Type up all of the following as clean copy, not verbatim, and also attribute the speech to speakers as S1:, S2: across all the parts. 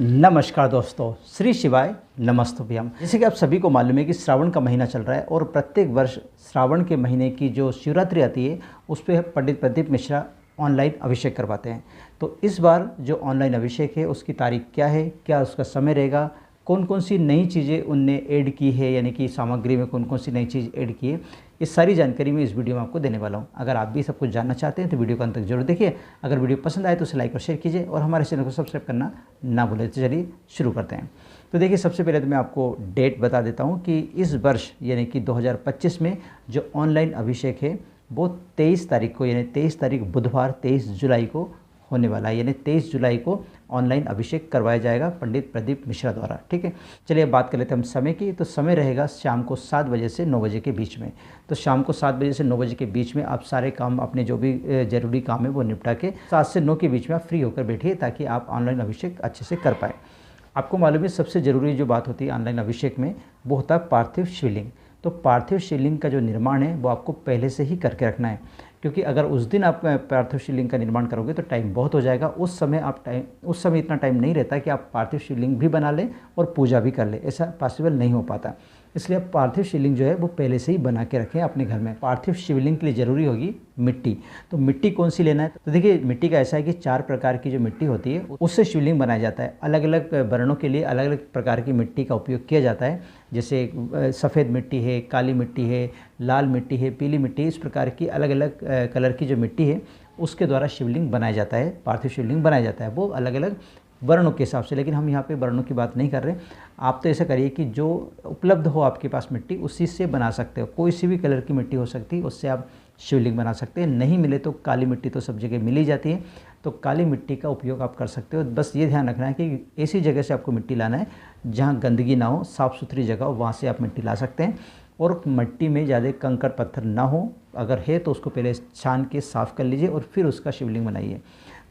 S1: नमस्कार दोस्तों, श्री शिवाय नमस्तुभ्यम। जैसे कि आप सभी को मालूम है कि श्रावण का महीना चल रहा है और प्रत्येक वर्ष श्रावण के महीने की जो शिवरात्रि आती है उस पर पंडित प्रदीप मिश्रा ऑनलाइन अभिषेक करवाते हैं। तो इस बार जो ऑनलाइन अभिषेक है उसकी तारीख क्या है, क्या उसका समय रहेगा, कौन कौन सी नई चीज़ें उनने ऐड की है, यानी कि सामग्री में कौन कौन सी नई चीज़ ऐड की है, इस सारी जानकारी मैं इस वीडियो में आपको देने वाला हूं। अगर आप भी सब कुछ जानना चाहते हैं तो वीडियो को अंत तक जरूर देखिए। अगर वीडियो पसंद आए तो उसे लाइक और शेयर कीजिए और हमारे चैनल को सब्सक्राइब करना ना भूलें। तो चलिए शुरू करते हैं। तो देखिए, सबसे पहले तो मैं आपको डेट बता देता हूँ कि इस वर्ष यानी कि 2025 में जो ऑनलाइन अभिषेक है वो 23 तारीख को, यानी 23 तारीख बुधवार 23 जुलाई को होने वाला है। यानी 23 जुलाई को ऑनलाइन अभिषेक करवाया जाएगा पंडित प्रदीप मिश्रा द्वारा। ठीक है, चलिए अब बात कर लेते हैं हम समय की। तो समय रहेगा शाम को 7 बजे से 9 बजे के बीच में। तो शाम को 7 बजे से 9 बजे के बीच में आप सारे काम, अपने जो भी ज़रूरी काम है वो निपटा के 7 से 9 के बीच में आप फ्री होकर बैठिए ताकि आप ऑनलाइन अभिषेक अच्छे से कर पाएँ। आपको मालूम है सबसे ज़रूरी जो बात होती है ऑनलाइन अभिषेक में वो होता है पार्थिव शिवलिंग। तो पार्थिव शिवलिंग का जो निर्माण है वो आपको पहले से ही करके रखना है, क्योंकि अगर उस दिन आप पार्थिव शिवलिंग का निर्माण करोगे तो टाइम बहुत हो जाएगा। उस समय इतना टाइम नहीं रहता कि आप पार्थिव शिवलिंग भी बना लें और पूजा भी कर लें, ऐसा पॉसिबल नहीं हो पाता। इसलिए आप पार्थिव शिवलिंग जो है वो पहले से ही बना के रखें अपने घर में। पार्थिव शिवलिंग के लिए ज़रूरी होगी मिट्टी। तो मिट्टी कौन सी लेना है? तो देखिए, मिट्टी का ऐसा है कि 4 प्रकार की जो मिट्टी होती है उससे शिवलिंग बनाया जाता है। अलग अलग वर्णों के लिए अलग अलग प्रकार की मिट्टी का उपयोग किया जाता है। जैसे सफ़ेद मिट्टी है, काली मिट्टी है, लाल मिट्टी है, पीली मिट्टी, इस प्रकार की अलग अलग कलर की जो मिट्टी है उसके द्वारा शिवलिंग बनाया जाता है, पार्थिव शिवलिंग बनाया जाता है। वो अलग अलग वर्णों के हिसाब से, लेकिन हम यहाँ पे वर्णों की बात नहीं कर रहे। आप तो ऐसा करिए कि जो उपलब्ध हो आपके पास मिट्टी उसी से बना सकते हो। कोई सी भी कलर की मिट्टी हो सकती है, उससे आप शिवलिंग बना सकते हैं। नहीं मिले तो काली मिट्टी तो सब जगह मिल ही जाती है, तो काली मिट्टी का उपयोग आप कर सकते हो। बस ये ध्यान रखना है कि ऐसी जगह से आपको मिट्टी लाना है जहाँ गंदगी ना हो, साफ़ सुथरी जगह हो, वहाँ से आप मिट्टी ला सकते हैं। और मिट्टी में ज़्यादा कंकड़ पत्थर ना हो, अगर है तो उसको पहले छान के साफ़ कर लीजिए और फिर उसका शिवलिंग बनाइए।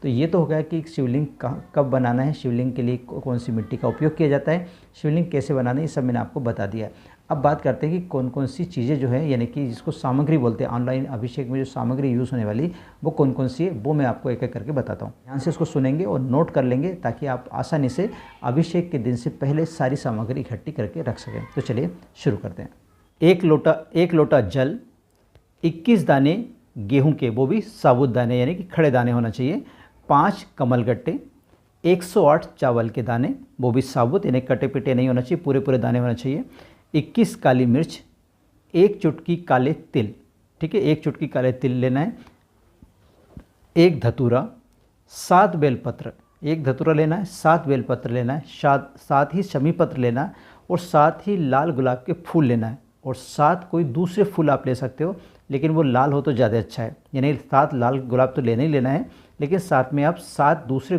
S1: तो ये तो हो गया कि शिवलिंग कब बनाना है, शिवलिंग के लिए कौन सी मिट्टी का उपयोग किया जाता है, शिवलिंग कैसे बनाना है, ये सब मैंने आपको बता दिया। अब बात करते हैं कि कौन कौन सी चीज़ें जो है, यानी कि जिसको सामग्री बोलते हैं, ऑनलाइन अभिषेक में जो सामग्री यूज़ होने वाली वो कौन कौन सी है वो मैं आपको एक एक करके बताता हूँ। ध्यान से उसको सुनेंगे और नोट कर लेंगे ताकि आप आसानी से अभिषेक के दिन से पहले सारी सामग्री इकट्ठी करके रख सकें। तो चलिए शुरू करते हैं। एक लोटा जल, 21 दाने गेहूं के, वो भी साबुत दाने यानी कि खड़े दाने होना चाहिए, 5 कमलगट्टे, 108 चावल के दाने, वो भी साबुत यानी कटे पिटे नहीं होना चाहिए, पूरे पूरे दाने होना चाहिए, 21 काली मिर्च, 1 चुटकी काले तिल। ठीक है, 1 चुटकी काले तिल लेना है, 1 धतूरा, 7 बेलपत्र, 1 धतूरा लेना है, 7 बेलपत्र लेना है, साथ ही शमी पत्र लेना है और साथ ही लाल गुलाब के फूल लेना है। और 7 कोई दूसरे फूल आप ले सकते हो, लेकिन वो लाल हो तो ज़्यादा अच्छा है। यानी 7 लाल गुलाब तो लेना ही लेना है, लेकिन साथ में आप 7 दूसरे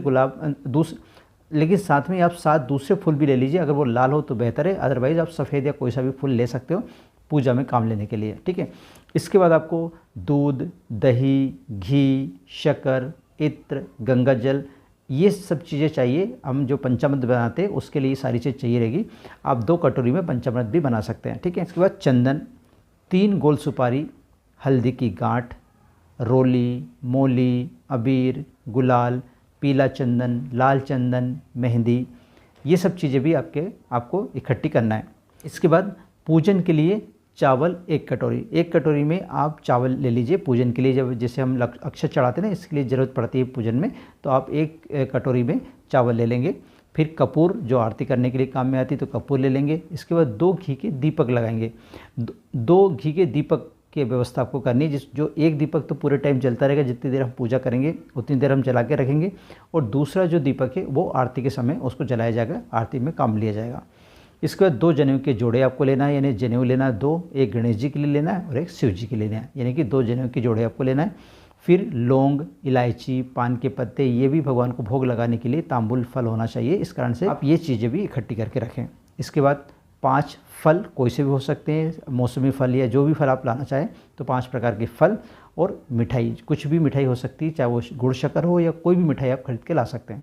S1: फूल भी ले लीजिए। अगर वो लाल हो तो बेहतर है, अदरवाइज़ आप सफ़ेद या कोई सा भी फूल ले सकते हो पूजा में काम लेने के लिए। ठीक है, इसके बाद आपको दूध, दही, घी, शक्कर, इत्र, गंगा जल, ये सब चीज़ें चाहिए। हम जो पंचामृत बनाते हैं उसके लिए सारी चीज़ चाहिए रहेगी। आप 2 कटोरी में पंचामृत भी बना सकते हैं। ठीक है, इसके बाद चंदन, 3 गोल सुपारी, हल्दी की गांठ, रोली, मोली, अबीर, गुलाल, पीला चंदन, लाल चंदन, मेहंदी, ये सब चीज़ें भी आपको इकट्ठी करना है। इसके बाद पूजन के लिए चावल 1 कटोरी, 1 कटोरी में आप चावल ले लीजिए पूजन के लिए। जब जैसे हम अक्षत चढ़ाते हैं ना, इसके लिए ज़रूरत पड़ती है पूजन में, तो आप 1 कटोरी में चावल ले लेंगे। फिर कपूर, जो आरती करने के लिए काम में आती है, तो कपूर ले लेंगे। इसके बाद 2 घी के दीपक लगाएंगे। 2 घी के दीपक की व्यवस्था आपको करनी है। जो एक दीपक तो पूरे टाइम जलता रहेगा, जितनी देर हम पूजा करेंगे उतनी देर हम जला के रखेंगे, और दूसरा जो दीपक है वो आरती के समय उसको जलाया जाएगा, आरती में काम लिया जाएगा। इसके बाद 2 जनेऊ के जोड़े आपको लेना है, यानी जनेऊ लेना है 2, एक गणेश जी के लिए लेना है और एक शिव जी के लिए लेना है, यानी कि 2 जनेऊ के जोड़े आपको लेना है। फिर लौंग, इलायची, पान के पत्ते, ये भी भगवान को भोग लगाने के लिए तांबुल फल होना चाहिए। इस कारण से आप ये चीज़ें भी इकट्ठी करके रखें। इसके बाद 5 फल, कोई से भी हो सकते हैं, मौसमी फल या जो भी फल आप लाना चाहें, तो 5 प्रकार के फल और मिठाई, कुछ भी मिठाई हो सकती है, चाहे वो गुड़ शक्कर हो या कोई भी मिठाई आप खरीद के ला सकते हैं।